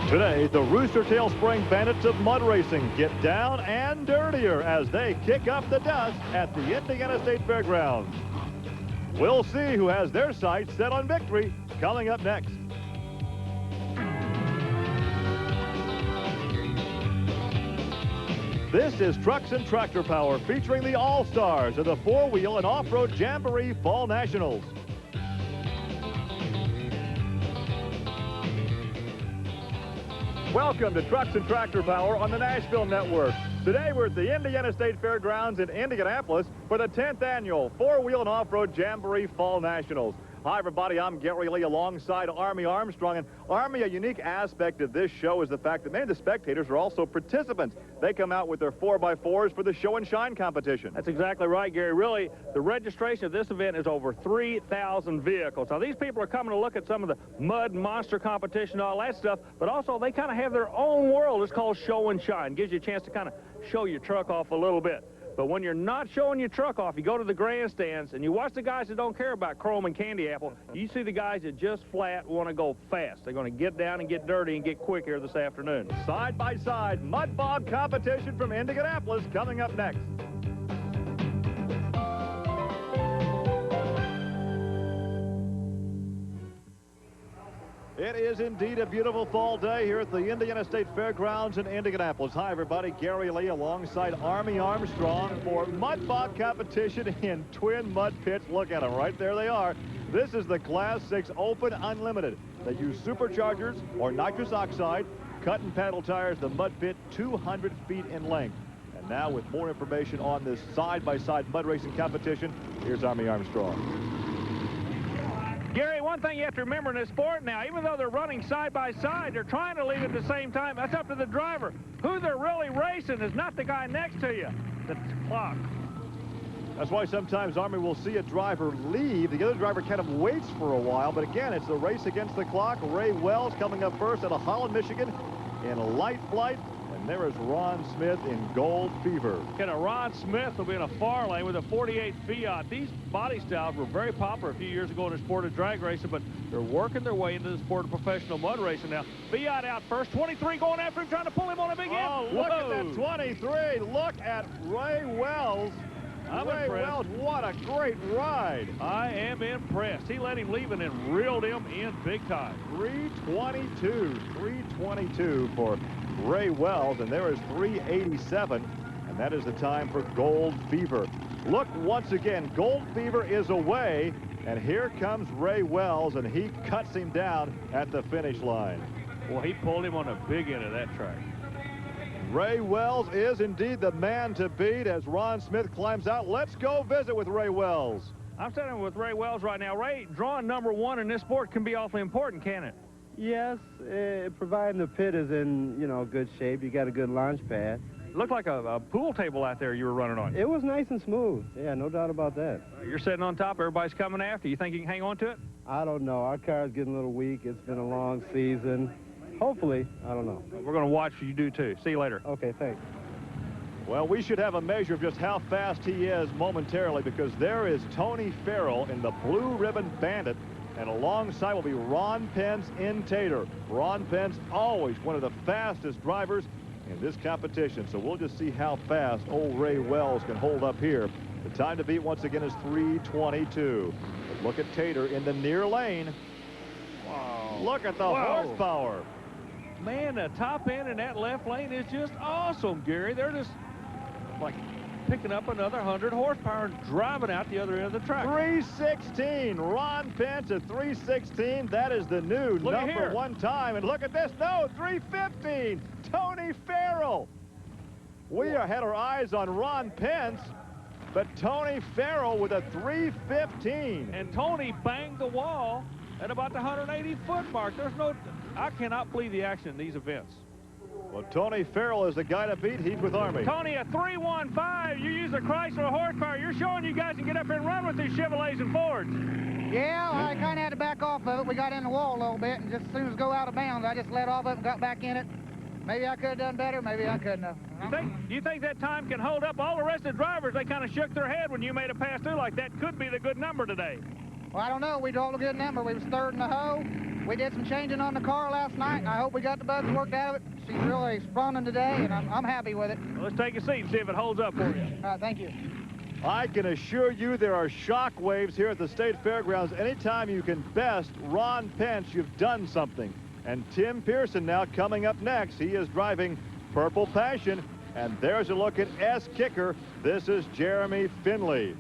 Today, the Rooster Tail Spring Bandits of Mud Racing get down and dirtier as they kick up the dust at the Indiana State Fairgrounds. We'll see who has their sights set on victory coming up next. This is Trucks and Tractor Power featuring the All-Stars of the four-wheel and off-road Jamboree Fall Nationals. Welcome to Trucks and Tractor Power on the Nashville Network. Today we're at the Indiana State Fairgrounds in Indianapolis for the 10th annual four-wheel and off-road Jamboree Fall Nationals. Hi everybody, I'm Gary Lee alongside Armstrong. And Army, a unique aspect of this show is the fact that many of the spectators are also participants. They come out with their 4x4s for the show and shine competition. That's exactly right, Gary. Really, the registration of this event is over 3,000 vehicles. Now, these people are coming to look at some of the mud monster competition, all that stuff, but also they kind of have their own world. It's called show and shine. Gives you a chance to kind of show your truck off a little bit. But when you're not showing your truck off, you go to the grandstands and you watch the guys that don't care about chrome and candy apple. You see the guys that just flat want to go fast. They're going to get down and get dirty and get quick here this afternoon. Side-by-side mud bog competition from Indianapolis coming up next. It is indeed a beautiful fall day here at the Indiana State Fairgrounds in Indianapolis. Hi, everybody. Gary Lee alongside Armstrong for mud bog competition in twin mud pits. Look at them. Right there they are. This is the Class 6 Open Unlimited. They use superchargers or nitrous oxide, cut and paddle tires, the mud pit 200 feet in length. And now with more information on this side-by-side mud racing competition, here's Armstrong. Gary, one thing you have to remember in this sport now, even though they're running side by side, they're trying to leave at the same time. That's up to the driver. Who they're really racing is not the guy next to you. The clock. That's why sometimes Army will see a driver leave. The other driver kind of waits for a while. But again, it's the race against the clock. Ray Wells coming up first out of Holland, Michigan in a light flight. And there is Ron Smith in Gold Fever. Ron Smith will be in a far lane with a 48 Fiat. These body styles were very popular a few years ago in the sport of drag racing, but they're working their way into the sport of professional mud racing now. Fiat out first, 23 going after him, trying to pull him on a big end. Oh, look at that 23. Look at Ray Wells. Ray Wells, what a great ride. I am impressed. He let him leave and then reeled him in big time. 322 for Ray Wells, and there is 387, and that is the time for Gold Fever. Look, once again, Gold Fever is away, and here comes Ray Wells, and he cuts him down at the finish line. Well, he pulled him on the big end of that track. Ray Wells is indeed the man to beat as Ron Smith climbs out. Let's go visit with Ray Wells. I'm standing with Ray Wells right now. Ray, drawing number one in this sport can be awfully important, can it? Yes, providing the pit is in, good shape. You got a good launch pad. It looked like a pool table out there you were running on. It was nice and smooth. Yeah, no doubt about that. You're sitting on top. Everybody's coming after you. Think you can hang on to it? I don't know. Our car's getting a little weak. It's been a long season. Hopefully, I don't know. We're going to watch you do, too. See you later. Okay, thanks. Well, we should have a measure of just how fast he is momentarily, because there is Tony Farrell in the Blue Ribbon Bandit, and alongside will be Ron Pence in Tater. Ron Pence, always one of the fastest drivers in this competition, so we'll just see how fast old Ray Wells can hold up here. The time to beat once again is 3:22. But look at Tater in the near lane. Wow. Look at the horsepower. Man, the top end in that left lane is just awesome, Gary. They're just like picking up another 100 horsepower and driving out the other end of the track. 316. Ron Pence at 316. That is the new number one time. And look at this. No, 315. Tony Farrell. We had our eyes on Ron Pence, but Tony Farrell with a 315. And Tony banged the wall at about the 180-foot mark. I cannot believe the action in these events. Well, Tony Farrell is the guy to beat. He's with Army. Tony, a 315. You use a Chrysler horsepower. You're showing you guys can get up here and run with these Chevrolets and Fords. Yeah, I kind of had to back off of it. We got in the wall a little bit, and just as soon as go out of bounds, I just let off of it and got back in it. Maybe I could have done better. Maybe I couldn't have. Do you think that time can hold up? All the rest of the drivers, they kind of shook their head when you made a pass through like that. Could be the good number today. Well, I don't know. We drove a good number. We was third in the hoe. We did some changing on the car last night, and I hope we got the bugs worked out of it. She's really responding today, and I'm happy with it. Well, let's take a seat and see if it holds up for you. All right, thank you. I can assure you there are shock waves here at the State Fairgrounds. Anytime you can best Ron Pence, you've done something. And Tim Pearson now coming up next. He is driving Purple Passion. And there's a look at S kicker. This is Jeremy Finley.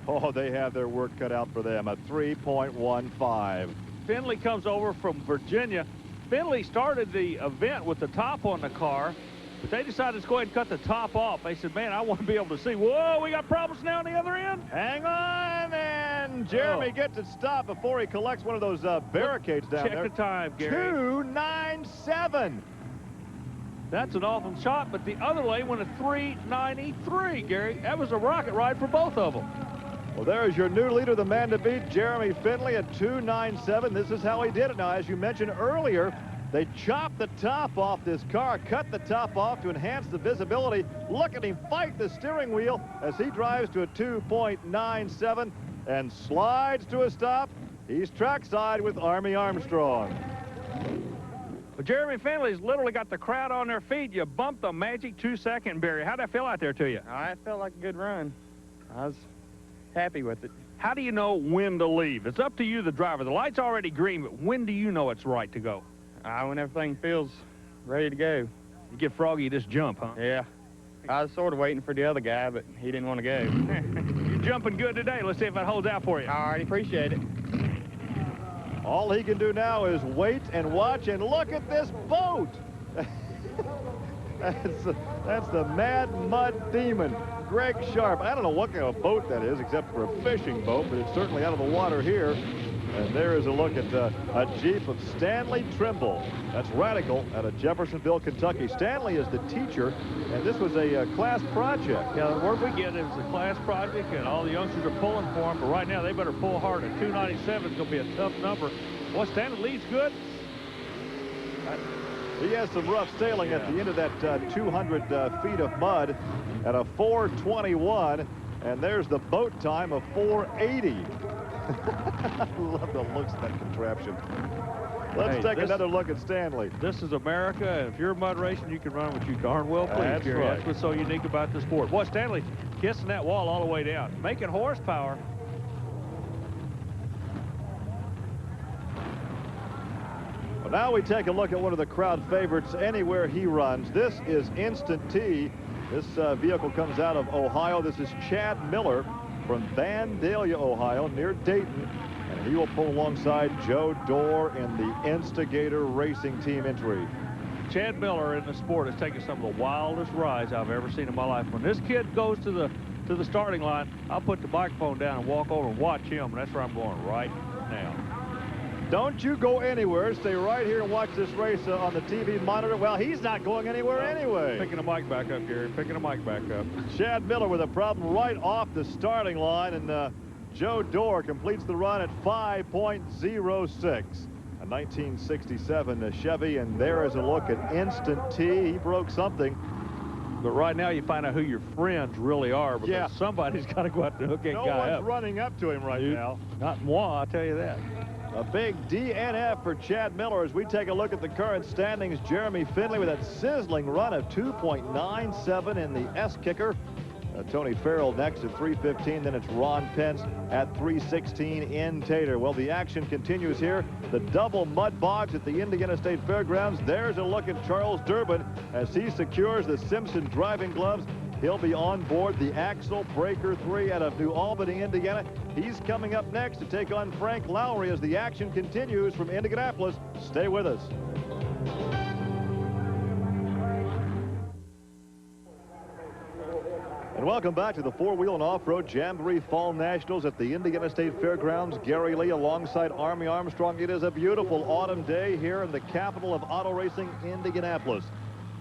Oh, they have their work cut out for them. A 3.15. Finley comes over from Virginia. Finley started the event with the top on the car, but they decided to go ahead and cut the top off. They said, man, I want to be able to see. Whoa, we got problems now on the other end. Hang on, and Jeremy gets it stopped before he collects one of those barricades down there. Check the time, Gary. 2.97. That's an awesome shot, but the other lane went a 3.93, Gary. That was a rocket ride for both of them. Well, there's your new leader, the man to beat, Jeremy Finley at 2.97. This is how he did it. Now, as you mentioned earlier, they chopped the top off this car, cut the top off to enhance the visibility. Look at him fight the steering wheel as he drives to a 2.97 and slides to a stop. He's trackside with Army Armstrong. Well, Jeremy Finley's literally got the crowd on their feet. You bumped the magic 2-second barrier. How'd that feel out there to you? I felt like a good run. I was happy with it. How do you know when to leave? It's up to you, the driver. The light's already green, but when do you know it's right to go? When everything feels ready to go. You get froggy, you just jump, huh? Yeah. I was sort of waiting for the other guy, but he didn't want to go. You're jumping good today. Let's see if that holds out for you. I already appreciate it. All he can do now is wait and watch, and look at this boat. That's the Mad Mud Demon, Greg Sharp. I don't know what kind of boat that is, except for a fishing boat, but it's certainly out of the water here. And there is a look at a Jeep of Stanley Trimble. That's Radical out of Jeffersonville, Kentucky. Stanley is the teacher, and this was a class project. Yeah, the word we get is a class project, and all the youngsters are pulling for him. But right now, they better pull hard. At 297 is going to be a tough number. Boy, Stanley leads good. He has some rough sailing at the end of that 200 feet of mud at a 4:21, and there's the boat time of 4:80. I love the looks of that contraption. Let's take another look at Stanley. This is America, and if you're mud racing, you can run what you darn well please. That's Gary. right. That's what's so unique about this sport. Boy, Stanley kissing that wall all the way down, making horsepower. Well, now we take a look at one of the crowd favorites anywhere he runs. This is Instant T. This vehicle comes out of Ohio. This is Chad Miller from Vandalia, Ohio, near Dayton. And he will pull alongside Joe Dorr in the Instigator Racing Team entry. Chad Miller in the sport has taken some of the wildest rides I've ever seen in my life. When this kid goes to the starting line, I'll put the microphone down and walk over and watch him, and that's where I'm going right now. Don't you go anywhere. Stay right here and watch this race on the TV monitor. Well, he's not going anywhere anyway. Picking the mic back up, Gary. Picking the mic back up. Chad Miller with a problem right off the starting line, and Joe Dorr completes the run at 5.06. A 1967 Chevy, and there is a look at Instant T. He broke something. But right now you find out who your friends really are, because somebody's got to go out and hook that no guy one's up. running up to him right now. Not moi, I'll tell you that. A big DNF for Chad Miller as we take a look at the current standings. Jeremy Finley with that sizzling run of 2.97 in the S kicker. Tony Farrell next at 3:15. Then it's Ron Pence at 3:16 in Tater. Well, the action continues here. The double mud bogs at the Indiana State Fairgrounds. There's a look at Charles Durbin as he secures the Simpson driving gloves. He'll be on board the Axle Breaker 3 out of New Albany, Indiana. He's coming up next to take on Frank Lowry as the action continues from Indianapolis. Stay with us. And welcome back to the four-wheel and off-road Jamboree Fall Nationals at the Indiana State Fairgrounds. Gary Lee alongside Army Armstrong. It is a beautiful autumn day here in the capital of auto racing, Indianapolis.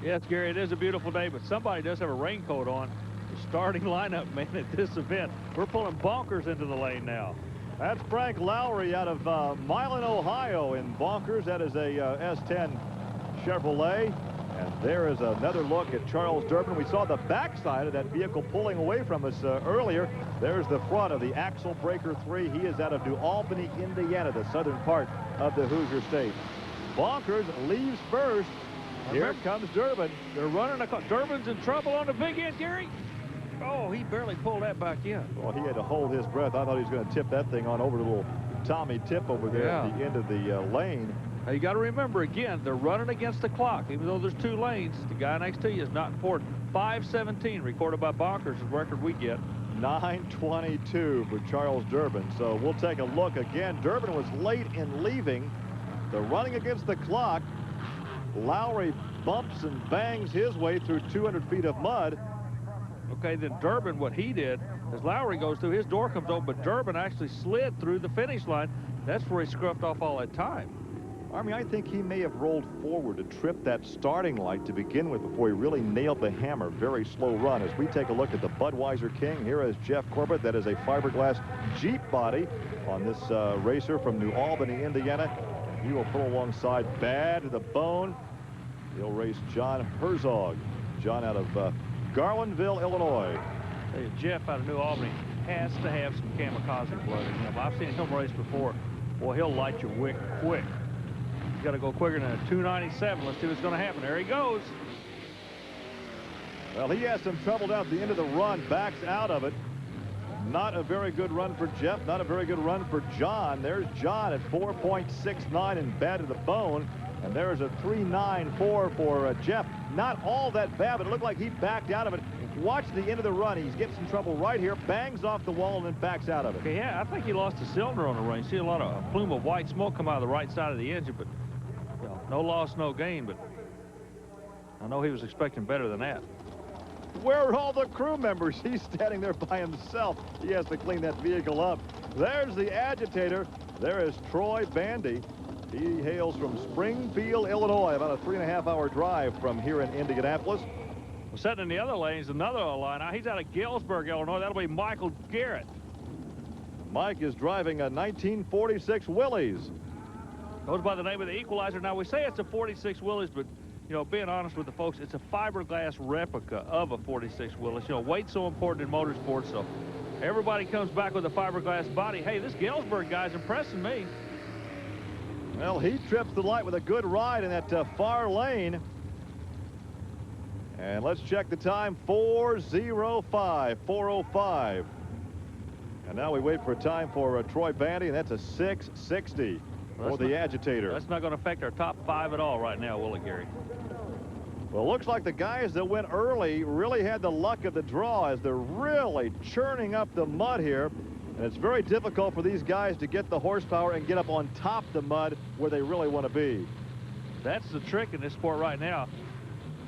Yes, Gary, it is a beautiful day, but somebody does have a raincoat on. The starting lineup, man, at this event. We're pulling bonkers into the lane now. That's Frank Lowry out of Milan, Ohio in Bonkers. That is a S10 Chevrolet. And there is another look at Charles Durbin. We saw the backside of that vehicle pulling away from us earlier. There's the front of the Axle Breaker 3. He is out of New Albany, Indiana, the southern part of the Hoosier State. Bonkers leaves first. Here comes Durbin. They're running a car. Durbin's in trouble on the big end, Gary. Oh, he barely pulled that back in. Well, he had to hold his breath. I thought he was going to tip that thing on over the little Tommy tip over there at the end of the lane. Now, you got to remember, again, they're running against the clock. Even though there's 2 lanes, the guy next to you is not important. 5:17 recorded by Bonkers, the record we get. 9:22 for Charles Durbin. So we'll take a look again. Durbin was late in leaving. They're running against the clock. Lowry bumps and bangs his way through 200 feet of mud. Okay, then Durbin, what he did, as Lowry goes through, his door comes open, but Durbin actually slid through the finish line. That's where he scruffed off all that time. Army, I think he may have rolled forward to trip that starting light to begin with before he really nailed the hammer. Very slow run. As we take a look at the Budweiser King, here is Jeff Corbett. That is a fiberglass Jeep body on this racer from New Albany, Indiana. He will pull alongside Bad to the Bone. He'll race John Herzog. John out of Garlandville, Illinois. Hey, Jeff out of New Albany has to have some kamikaze blood in him. I've seen him race before. Boy, he'll light your wick quick. Got to go quicker than a 297. Let's see what's going to happen. There he goes. Well, he has some trouble down at the end of the run, backs out of it. Not a very good run for Jeff, not a very good run for John. There's John at 4.69 and Bad to the Bone. And there's a 3.94 for Jeff. Not all that bad, but it looked like he backed out of it. Watch the end of the run. He's getting some trouble right here, bangs off the wall, and then backs out of it. Okay, yeah, I think he lost a cylinder on the run. You see a lot of a plume of white smoke come out of the right side of the engine, but you know, no loss, no gain. But I know he was expecting better than that. Where are all the crew members? He's standing there by himself. He has to clean that vehicle up. There's the agitator. There is Troy Bandy. He hails from Springfield, Illinois, about a 3.5-hour drive from here in Indianapolis. Well, sitting in the other lanes, another line. Now he's out of Galesburg, Illinois. That'll be Michael Garrett. Mike is driving a 1946 Willys. Goes by the name of the Equalizer. Now, we say it's a 46 Willys, but, you know, being honest with the folks, it's a fiberglass replica of a 46 Willys. You know, weight's so important in motorsports, so everybody comes back with a fiberglass body. Hey, this Galesburg guy's impressing me. Well, he trips the light with a good ride in that far lane. And let's check the time, 4:05, 4:05. And now we wait for a time for Troy Bandy, and that's a 6:60 for the agitator. That's not going to affect our top 5 at all right now, will it, Gary? Well, it looks like the guys that went early really had the luck of the draw as they're really churning up the mud here. And it's very difficult for these guys to get the horsepower and get up on top of the mud where they really want to be. That's the trick in this sport right now.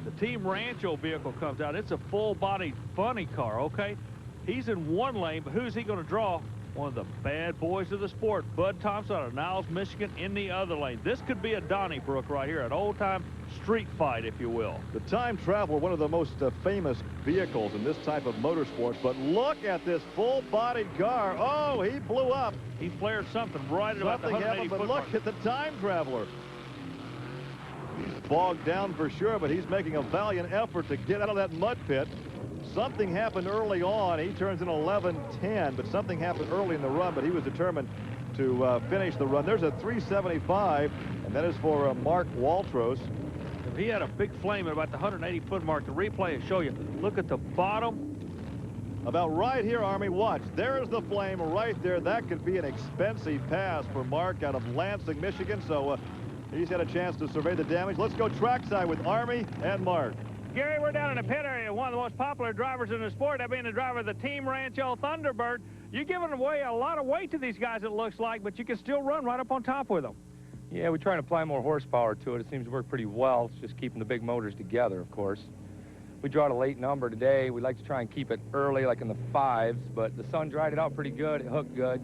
The Team Rancho vehicle comes out. It's a full-bodied funny car, okay? He's in one lane, but who's he going to draw? One of the bad boys of the sport, Bud Thompson out of Niles, Michigan, in the other lane. This could be a Donnybrook right here, an old-time street fight, if you will. The Time Traveler, one of the most famous vehicles in this type of motorsports, but look at this full-bodied car. Oh, he blew up. He flared something right at about the 180 but foot look mark. at the Time Traveler. He's bogged down for sure, but he's making a valiant effort to get out of that mud pit. Something happened early on. He turns in 11:10, but something happened early in the run, but he was determined to finish the run. There's a 3:75, and that is for Mark Waltros. If he had a big flame at about the 180 foot mark, the replay will show you. Look at the bottom. About right here, Army, watch. There's the flame right there. That could be an expensive pass for Mark out of Lansing, Michigan. So he's had a chance to survey the damage. Let's go trackside with Army and Mark. Gary, we're down in the pit area. One of the most popular drivers in the sport, that being the driver of the Team Rancho Thunderbird. You're giving away a lot of weight to these guys, it looks like, but you can still run right up on top with them. Yeah, we try and apply more horsepower to it. It seems to work pretty well. It's just keeping the big motors together, of course. We draw a late number today. We like to try and keep it early, like in the 5s, but the sun dried it out pretty good. It hooked good.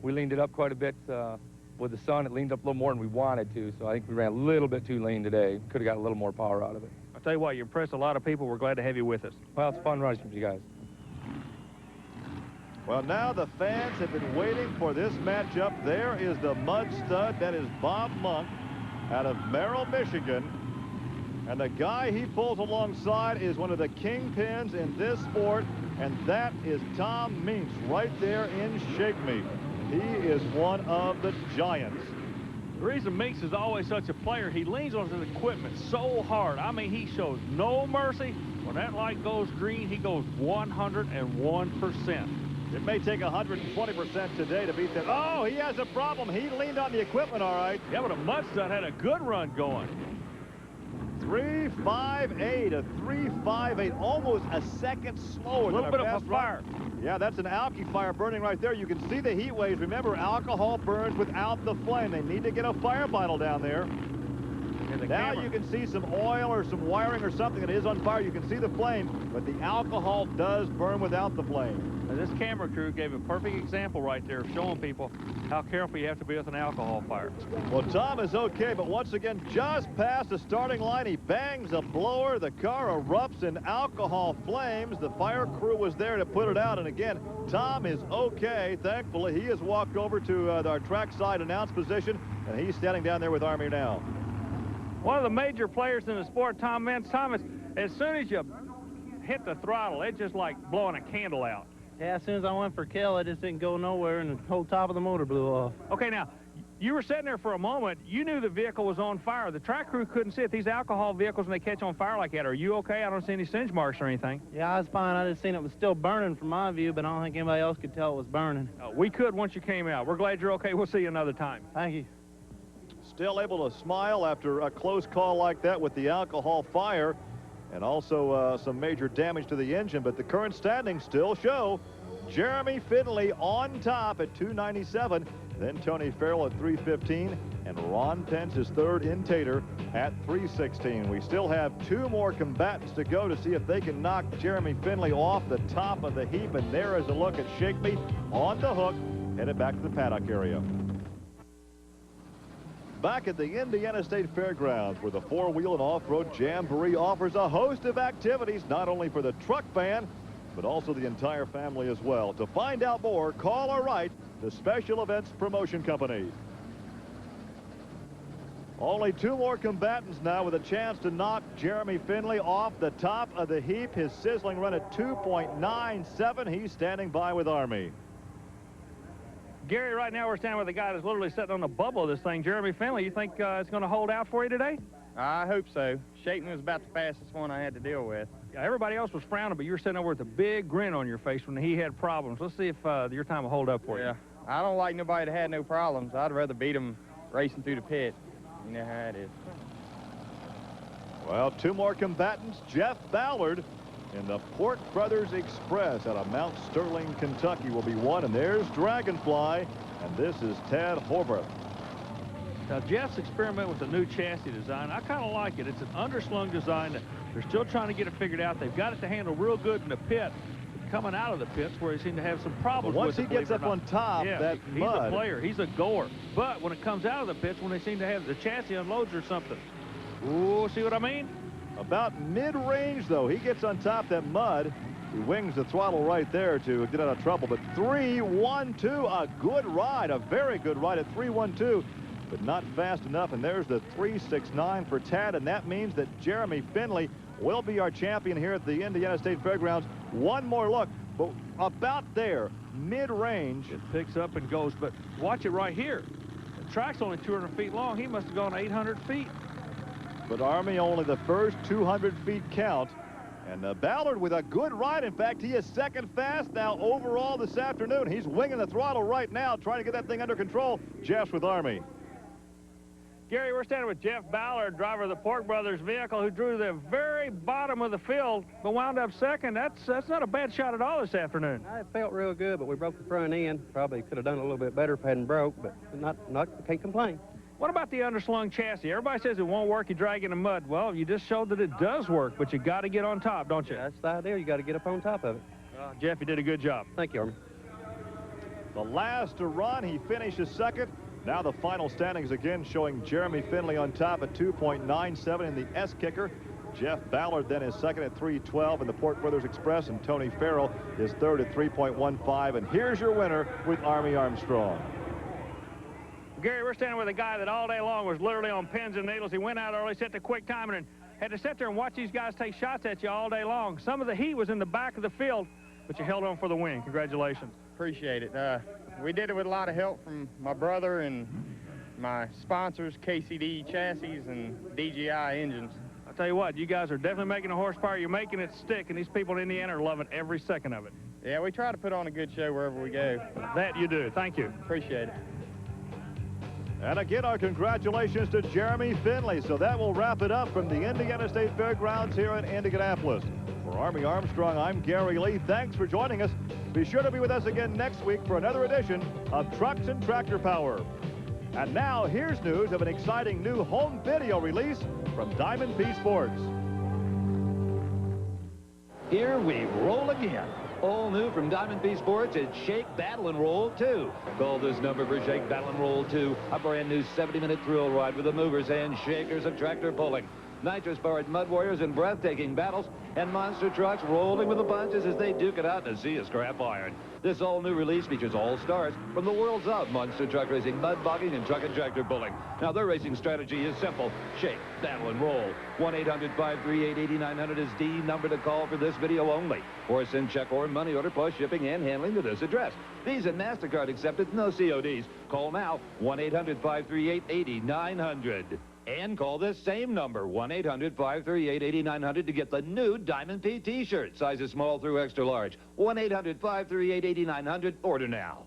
We leaned it up quite a bit with the sun. It leaned up a little more than we wanted to, so I think we ran a little bit too lean today. Could have got a little more power out of it. I'll tell you what, you impressed a lot of people. We're glad to have you with us. Well, it's fun running with you guys. Well, now the fans have been waiting for this matchup. There is the mud stud. That is Bob Monk out of Merrill, Michigan. And the guy he pulls alongside is one of the kingpins in this sport, and that is Tom Meeks right there in Shake Me. He is one of the giants. The reason Meeks is always such a player, he leans on his equipment so hard. I mean, he shows no mercy. When that light goes green, he goes 101%. It may take 120% today to beat that. Oh, he has a problem. He leaned on the equipment, all right. Yeah, but a mud stud had a good run going. 3.58, a 3.58, almost a second slower. A little bit of a fire. Yeah, that's an alky fire burning right there. You can see the heat waves. Remember, alcohol burns without the flame. They need to get a fire bottle down there. Now you can see some oil or some wiring or something that is on fire. You can see the flame, but the alcohol does burn without the flame. Now, this camera crew gave a perfect example right there of showing people how careful you have to be with an alcohol fire. Well, Tom is okay, but once again, just past the starting line, he bangs a blower. The car erupts in alcohol flames. The fire crew was there to put it out, and again, Tom is okay. Thankfully, he has walked over to our trackside announce position, and he's standing down there with Army now. One of the major players in the sport, Tom Meeks. Thomas, as soon as you hit the throttle, it's just like blowing a candle out. Yeah, as soon as I went for kill, it just didn't go nowhere, and the whole top of the motor blew off. Okay, now, you were sitting there for a moment. You knew the vehicle was on fire. The track crew couldn't see it. These alcohol vehicles, when they catch on fire like that, are you okay? I don't see any singe marks or anything. Yeah, I was fine. I just seen it was still burning from my view, but I don't think anybody else could tell it was burning. We could once you came out. We're glad you're okay. We'll see you another time. Thank you. Still able to smile after a close call like that with the alcohol fire, and also some major damage to the engine, but the current standings still show Jeremy Finley on top at 297, then Tony Farrell at 315, and Ron Pence is third in Tater at 316. We still have two more combatants to go to see if they can knock Jeremy Finley off the top of the heap, and there is a look at Shake Me on the hook, headed back to the paddock area. Back at the Indiana State Fairgrounds, where the four-wheel and off-road Jamboree offers a host of activities, not only for the truck fan, but also the entire family as well. To find out more, call or write the Special Events Promotion Company. Only two more combatants now with a chance to knock Jeremy Finley off the top of the heap. His sizzling run at 2.97. He's standing by with Army. Gary, right now we're standing with a guy that's literally sitting on the bubble of this thing. Jeremy Finley, you think it's going to hold out for you today? I hope so. Shaking was about the fastest one I had to deal with. Yeah, everybody else was frowning, but you were sitting over with a big grin on your face when he had problems. Let's see if your time will hold up for you. Yeah, I don't like nobody that had no problems. I'd rather beat them racing through the pit. You know how it is. Well, two more combatants. Jeff Ballard in the Pork Brothers Express out of Mount Sterling, Kentucky will be one. And there's Dragonfly, and this is Ted Horvath. Now, Jeff's experiment with the new chassis design, I kind of like it. It's an underslung design. They're still trying to get it figured out. They've got it to handle real good in the pit. But coming out of the pits where he seemed to have some problems Once with he gets up on top, yeah, that he's mud. a player. He's a goer. But when it comes out of the pits, when they seem to have the chassis unloads or something. Ooh, see what I mean? About mid-range, though, he gets on top of that mud. He wings the throttle right there to get out of trouble. But 3.12, a good ride, a very good ride at 3.12, but not fast enough. And there's the 3.69 for Tad, and that means that Jeremy Finley will be our champion here at the Indiana State Fairgrounds. One more look, but about there, mid-range. It picks up and goes, but watch it right here. The track's only 200 feet long. He must have gone 800 feet. But Army only the first 200 feet count. And Ballard with a good ride. In fact, he is second fast now overall this afternoon. He's winging the throttle right now, trying to get that thing under control. Jeff's with Army. Gary, we're standing with Jeff Ballard, driver of the Pork Brothers vehicle, who drew the very bottom of the field, but wound up second. That's not a bad shot at all this afternoon. It felt real good, but we broke the front end. Probably could have done it a little bit better if it hadn't broke, but can't complain. What about the underslung chassis? Everybody says it won't work, you drag in the mud. Well, you just showed that it does work, but you got to get on top, don't you? That's the idea. You got to get up on top of it. Jeff, you did a good job. Thank you, Army. The last to run, he finishes second. Now the final standings again showing Jeremy Finley on top at 2.97 in the S-Kicker. Jeff Ballard then is second at 3.12 in the Pork Brothers Express, and Tony Farrell is third at 3.15. And here's your winner with Army Armstrong. Gary, we're standing with a guy that all day long was literally on pins and needles. He went out early, set the quick time, and in Had to sit there and watch these guys take shots at you all day long. Some of the heat was in the back of the field, but you held on for the win. Congratulations. Appreciate it. We did it with a lot of help from my brother and my sponsors, KCD Chassis and DGI Engines. I'll tell you what, you guys are definitely making the horsepower. You're making it stick, and these people in Indiana are loving every second of it. Yeah, we try to put on a good show wherever we go. That you do. Thank you. Appreciate it. And again, our congratulations to Jeremy Finley. So that will wrap it up from the Indiana State Fairgrounds here in Indianapolis. For Army Armstrong, I'm Gary Lee. Thanks for joining us. Be sure to be with us again next week for another edition of Trucks and Tractor Power. And now, here's news of an exciting new home video release from Diamond P Sports. Here we roll again. All new from Diamond P Sports, it's Shake, Battle, and Roll 2. Call this number for Shake, Battle, and Roll 2. A brand new 70-minute thrill ride with the movers and shakers of tractor pulling. Nitrous-powered mud warriors in breathtaking battles, and monster trucks rolling with the punches as they duke it out in a sea of scrap iron. This all-new release features all stars from the worlds of monster truck racing, mud bogging, and truck and tractor pulling. Now, their racing strategy is simple. Shake, battle, and roll. 1-800-538-8900 is the number to call for this video only. Or send check or money order plus shipping and handling to this address. Visa and MasterCard accepted, no CODs. Call now, 1-800-538-8900. And call this same number, 1-800-538-8900, to get the new Diamond P T-shirt, sizes small through extra large. 1-800-538-8900, order now.